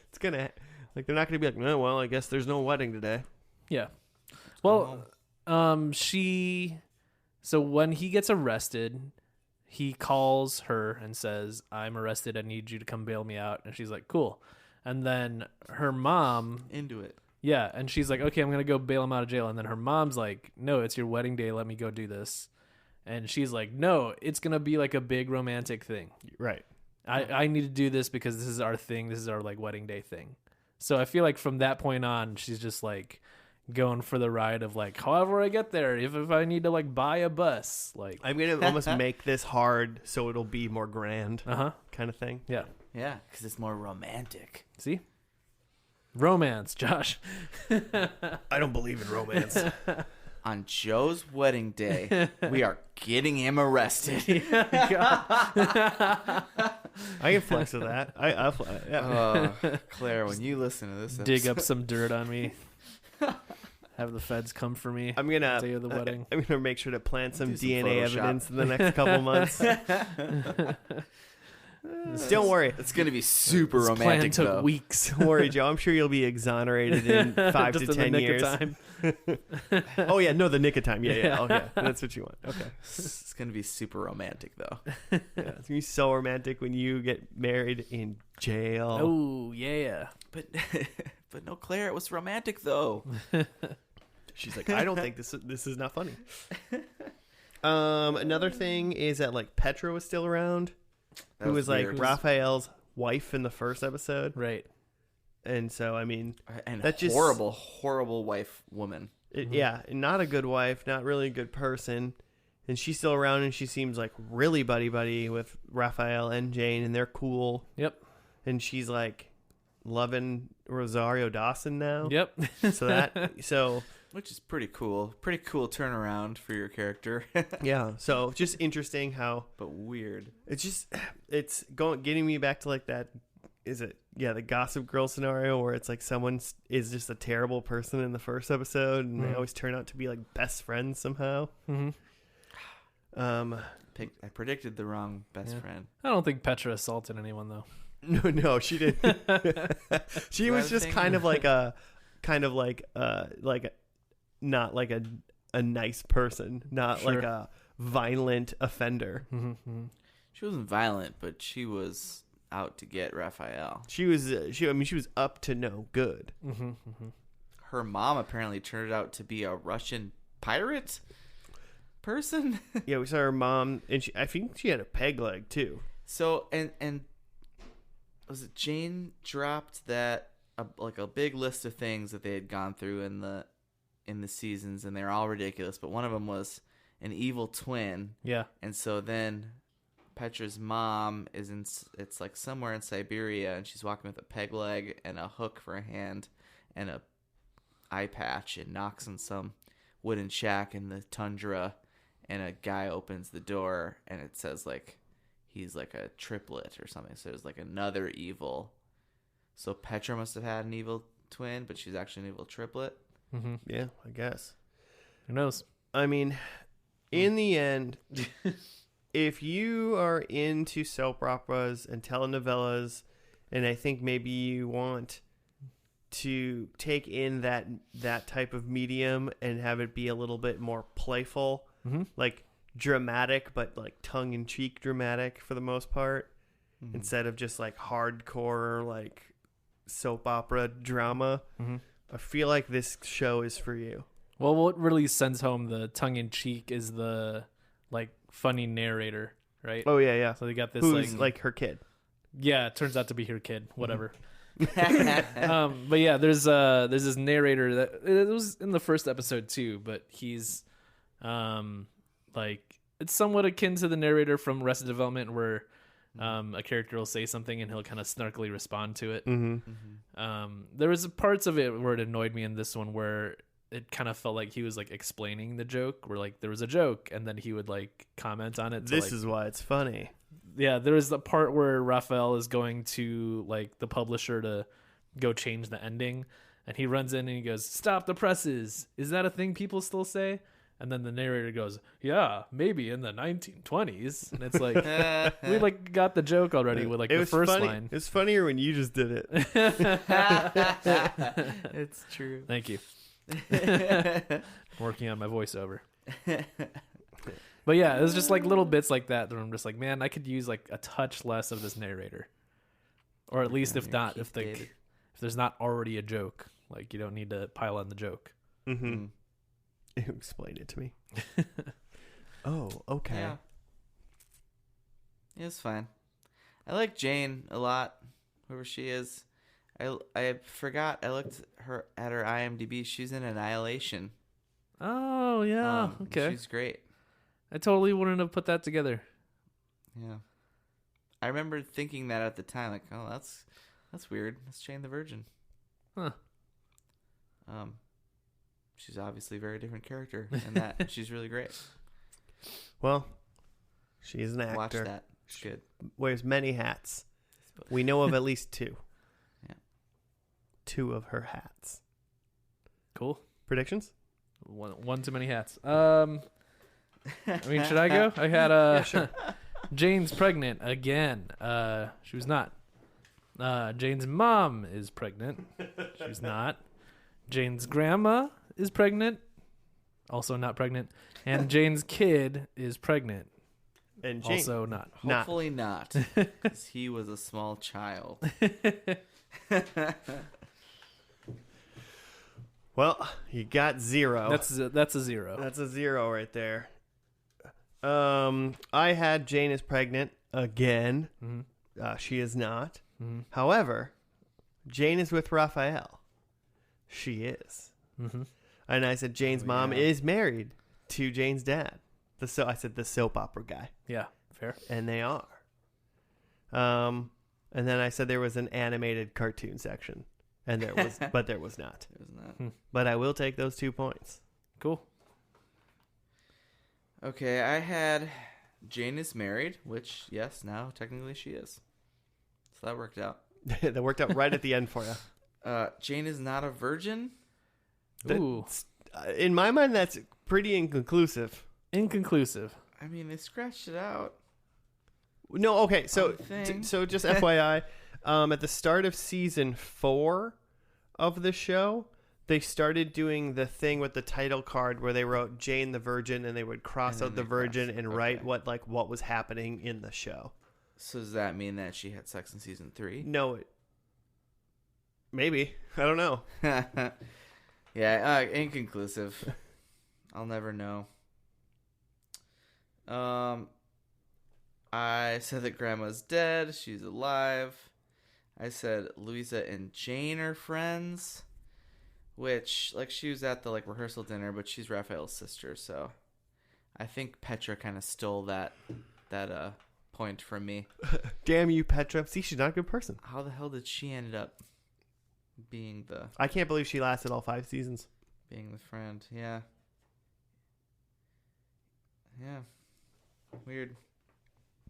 It's gonna like they're not gonna be like, no, well, I guess there's no wedding today. Yeah. Well, so when he gets arrested, he calls her and says, "I'm arrested. I need you to come bail me out." And she's like, "Cool." And then her mom, Into it. yeah, and she's like, "Okay, I'm going to go bail him out of jail." And then her mom's like, "No, it's your wedding day. Let me go do this." And she's like, "No, it's going to be like a big romantic thing. Right. I need to do this because this is our thing. This is our like wedding day thing." So I feel like from that point on, she's just like going for the ride of like, however I get there, if I need to like buy a bus, like, I'm gonna almost make this hard so it'll be more grand kind of thing. Yeah. Yeah, because it's more romantic. See? Romance, Josh. I don't believe in romance. On Joe's wedding day, we are getting him arrested. I can flex with that. Yeah. Claire, when you listen to this Dig episode- up some dirt on me. Have the feds come for me. I'm gonna Day of the wedding. I'm gonna make sure to plant some Do some DNA Photoshop. evidence in the next couple months. Don't worry. It's going to be super This plan romantic, took though. weeks. Don't worry, Joe. I'm sure you'll be exonerated in 5 Just to in the 10 nick years. of time. Oh yeah, no, the nick of time. Yeah. Oh yeah, that's what you want. Okay. It's going to be super romantic, though. Yeah, it's gonna be so romantic when you get married in jail. Oh, yeah. But but no, Claire, it was romantic, though. She's like, I don't think this is not funny. Another thing is that like Petra was still around, That who was like weird. Raphael's wife in the first episode, Right. and so I mean, And that just- horrible wife woman. yeah, not a good wife, not really a good person, and she's still around, and she seems like really buddy with Raphael and Jane, and they're cool, Yep. and she's like loving Rosario Dawson now. Yep. so Which is pretty cool. Pretty cool turnaround for your character. yeah, so just interesting how But weird. it's getting me back to like that. Is it the Gossip Girl scenario where it's like someone is just a terrible person in the first episode and they always turn out to be like best friends somehow. Mm-hmm. I predicted the wrong best friend. I don't think Petra assaulted anyone, though. No, she didn't. She was just thing? kind of like not like a nice person, not Sure. like a violent offender. Mm-hmm. She wasn't violent, but she was out to get Raphael. She was up to no good. Mm-hmm. Her mom apparently turned out to be a Russian pirate person. Yeah, we saw her mom, and I think she had a peg leg too. So and was it Jane dropped that like a big list of things that they had gone through in in the seasons, and they're all ridiculous. But one of them was an evil twin. Yeah. And so then Petra's mom is it's like somewhere in Siberia, and she's walking with a peg leg and a hook for a hand and a eye patch, and knocks on some wooden shack in the tundra, and a guy opens the door, and it says like he's like a triplet or something. So there's like another evil. So Petra must have had an evil twin, but she's actually an evil triplet. Mm-hmm. Yeah, I guess. Who knows? I mean, in the end, if you are into soap operas and telenovelas, and I think maybe you want to take in that type of medium and have it be a little bit more playful, like dramatic, but like tongue-in-cheek dramatic for the most part, instead of just like hardcore like soap opera drama, I feel like this show is for you. Well, what really sends home the tongue-in-cheek is the like funny narrator, right? Oh yeah. So they got this Who's like her kid. Yeah, it turns out to be her kid. Whatever. But yeah, there's this narrator that it was in the first episode too, but he's like it's somewhat akin to the narrator from Arrested Development, where a character will say something and he'll kind of snarkily respond to it. There was parts of it where it annoyed me in this one where it kind of felt like he was like explaining the joke, where like there was a joke and then he would like comment on it. This is why it's funny. Yeah, there is the part where Raphael is going to like the publisher to go change the ending, and he runs in and he goes, "Stop the presses. Is that a thing people still say?" And then the narrator goes, "Yeah, maybe in the 1920s." And it's like we like got the joke already with like the first line. It's funnier when you just did it. It's true. Thank you. Working on my voiceover. But yeah, it was just like little bits like that where I'm just like, man, I could use like a touch less of this narrator, or at least if there's not already a joke, like you don't need to pile on the joke. Explain it to me. Oh, okay. Yeah, it's fine. I like Jane a lot, whoever she is. I forgot. I looked at her IMDb. She's in Annihilation. Oh yeah, okay. She's great. I totally wouldn't have put that together. Yeah, I remember thinking that at the time, like, oh, that's weird. That's Jane the Virgin. Huh. She's obviously a very different character, and that she's really great. Well, she is an actor. Watch that. It's good. Wears many hats. We know of at least two. Yeah. 2 of her hats. Cool. Predictions? One too many hats. I mean, should I go? I had yeah, sure. Jane's pregnant again. She was not. Jane's mom is pregnant. She's not. Jane's grandma is pregnant. Also not pregnant. And Jane's kid is pregnant. And Jane, also not. Hopefully not, because he was a small child. Well, you got 0. That's a 0. That's a 0 right there. I had Jane is pregnant again. She is not. However, Jane is with Raphael. She is. And I said Jane's mom is married to Jane's dad. I said the soap opera guy. Yeah, fair. And they are. And then I said there was an animated cartoon section. And there was, but there was not. It was not. But I will take those 2 points. Cool. Okay, I had Jane is married, which, yes, now technically she is. So that worked out. That worked out right at the end for you. Jane is not a virgin. Ooh. In my mind, that's pretty inconclusive. Inconclusive. I mean, they scratched it out. No, okay. So, thing. so just FYI, at the start of season 4 of the show, they started doing the thing with the title card where they wrote Jane the Virgin, and they would cross out the Virgin and write what was happening in the show. So does that mean that she had sex in season 3? No, maybe. I don't know. Yeah, inconclusive. I'll never know. I said that Grandma's dead. She's alive. I said Louisa and Jane are friends, which like she was at the like rehearsal dinner, but she's Raphael's sister, so I think Petra kind of stole that point from me. Damn you, Petra. See, she's not a good person. How the hell did she end up being the I can't believe she lasted all 5 seasons. friend? Yeah. Yeah. Weird.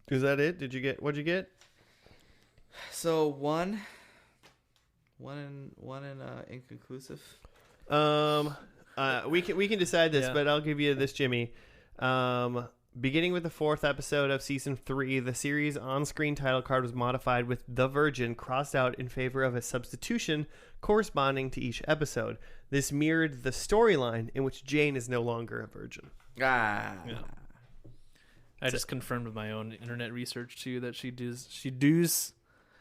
Is that it? What'd you get? So one inconclusive. We can decide this, Yeah. but I'll give you this, Jimmy. Beginning with the 4th episode of season 3, the series on-screen title card was modified with "The Virgin" crossed out in favor of a substitution corresponding to each episode. This mirrored the storyline in which Jane is no longer a virgin. Ah. Yeah. I just confirmed with my own internet research too that she does.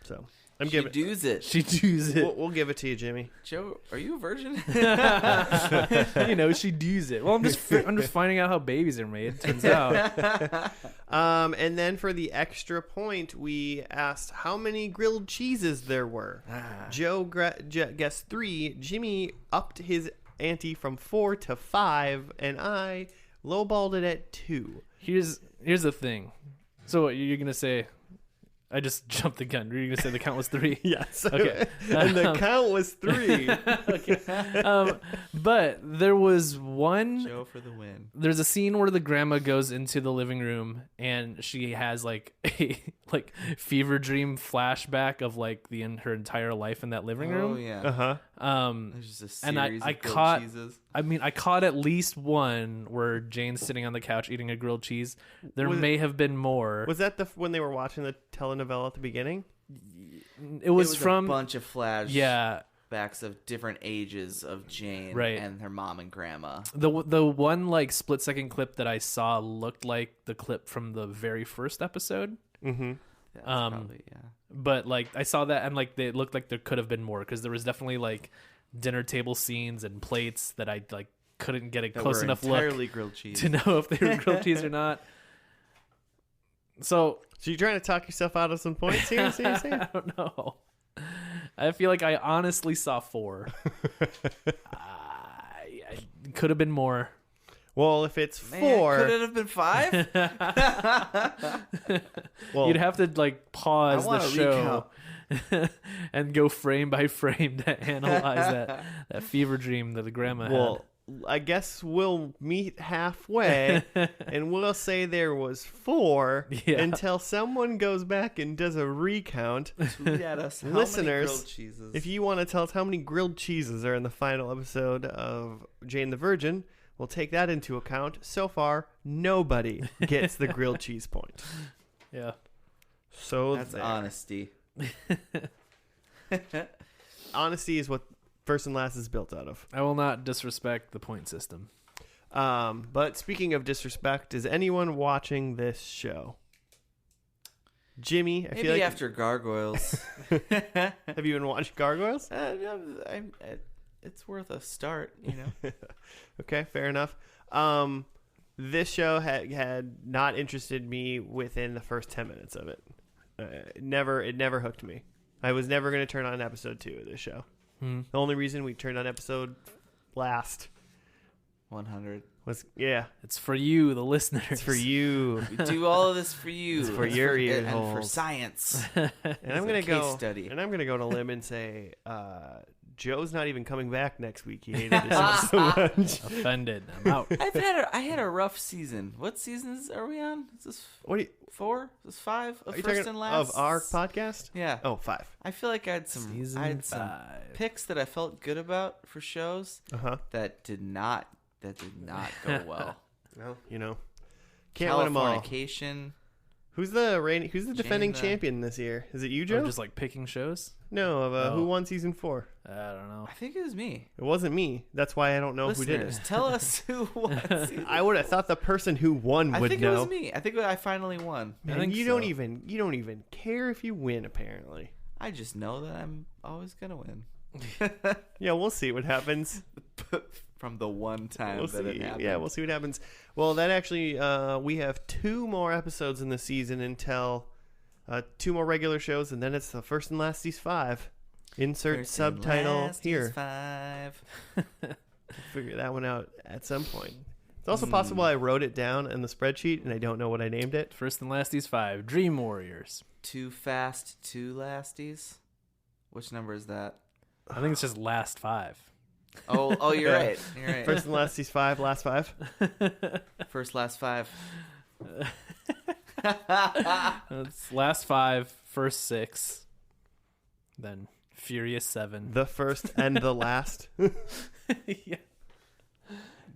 So She does it. She does it. we'll give it to you, Jimmy. Joe, are you a virgin? She does it. Well, I'm just finding out how babies are made. Turns out. And then for the extra point, we asked how many grilled cheeses there were. Joe guessed 3. Jimmy upped his ante from 4 to 5, and I lowballed it at 2. Here's the thing. So what, you're gonna say? I just jumped the gun. Were you gonna say the count was 3? Yes. Okay. And the count was 3. Okay. But there was one. Joe for the win. There's a scene where the grandma goes into the living room and she has like a fever dream flashback of like her entire life in that living room. Oh yeah. Uh-huh. There's just a And series I of grilled caught- cheeses. I caught at least one where Jane's sitting on the couch eating a grilled cheese. There may have been more. Was that when they were watching the telenovela at the beginning? It was from a bunch of flash yeah. backs of different ages of Jane Right. and her mom and grandma. The one like split second clip that I saw looked like the clip from the very first episode. Mm-hmm. That's probably, yeah. But like I saw that and like it looked like there could have been more because there was definitely like dinner table scenes and plates that I like couldn't get a That close were enough entirely look grilled cheese. to know if they were grilled cheese or not. So So you're trying to talk yourself out of some points here? Seriously? I don't know. I feel like I honestly saw 4. I could have been more. Well, if it's Man, 4, could it have been 5? well, You'd have to like pause I the wanna show and go frame by frame to analyze that fever dream that the grandma well, I guess we'll meet halfway, and we'll say there was 4 Yeah. until someone goes back and does a recount. Tweet at us how Listeners, many grilled cheeses. If you want to tell us how many grilled cheeses are in the final episode of Jane the Virgin, we'll take that into account. So far, nobody gets the grilled cheese point. had. Yeah. So That's there. honesty. Honesty is what First and Last is built out of. I will not disrespect the point system. But speaking of disrespect, is anyone watching this show? Jimmy, I Maybe feel like after Gargoyles. have you been watching Gargoyles? It's worth a start, you know. Okay, fair enough. This show had not interested me within the first 10 minutes of it. It never hooked me. I was never going to turn on episode 2 of this show. The only reason we turned on episode last 100. was It's for you, the listeners. it's for you. We do all of this for you. It's for your ear and for holes. science. And I'm a gonna case go study. and I'm gonna go on a limb and say Joe's not even coming back next week. He hated this show so much. Offended. I'm out. I had a rough season. What seasons are we on? Is this What are you, 4? Is this 5 of are you first talking and last? of our podcast? Yeah. Oh, 5. I feel like I had some Season some 5. picks that I felt good about for shows Uh-huh. that did not go well. Well, can't win them all. Californication. Who's the defending Jane, champion this year? Is it you, Or Joe? just like picking shows. No, of Oh. who won season 4? I don't know. I think it was me. It wasn't me. That's why I don't know who did Listeners, it. tell us who won. I would have thought the person who won I would think know. it was me. I think I finally won. I Man, think you so. don't even care if you win. Apparently, I just know that I'm always gonna win. yeah. We'll see what happens. From the one time We'll that it see. happened. Yeah, we'll see what happens. Well, that actually, we have 2 more episodes in the season until 2 more regular shows, and then it's the First and Last These 5. Insert First and subtitle last is here. 5. We'll figure that one out at some point. It's also possible I wrote it down in the spreadsheet and I don't know what I named it. First and Lasties 5. Dream Warriors. Too fast, too lasties. Which number is that? I think it's just last 5. Oh, you're Yeah. right. You're right. First and last, these 5, last 5. First, last 5. It's last 5, first 6, then Furious 7. The first and the last. Yeah.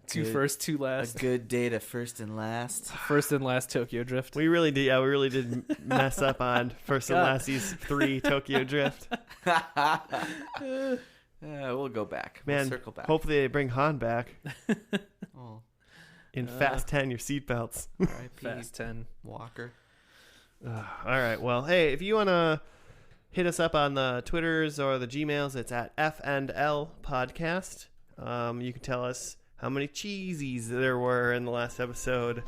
Two Good. first, two A last. good day to first and last. First and last Tokyo Drift. We really did. Yeah, we really did mess up on First and God. Last These 3 Tokyo Drift. We'll go back. Man, we'll circle back. hopefully they bring Han back Oh, in Fast 10. Your seatbelts. R.I.P. Fast 10. Walker. All right. Well, hey, if you want to hit us up on the Twitters or the Gmails, it's at F&L Podcast. You can tell us how many cheesies there were in the last episode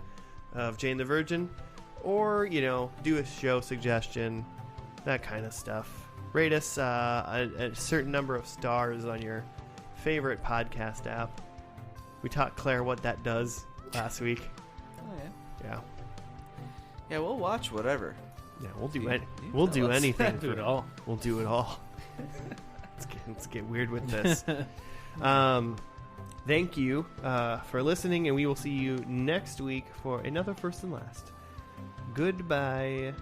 of Jane the Virgin, or, do a show suggestion, that kind of stuff. Rate us a certain number of stars on your favorite podcast app. We taught Claire what that does last week. Oh, yeah. Yeah. Yeah, we'll watch whatever. Yeah, we'll do You- it. you We'll tell do us. anything. Do it all. We'll do it all. Let's get weird with this. Thank you for listening, and we will see you next week for another First and Last. Goodbye.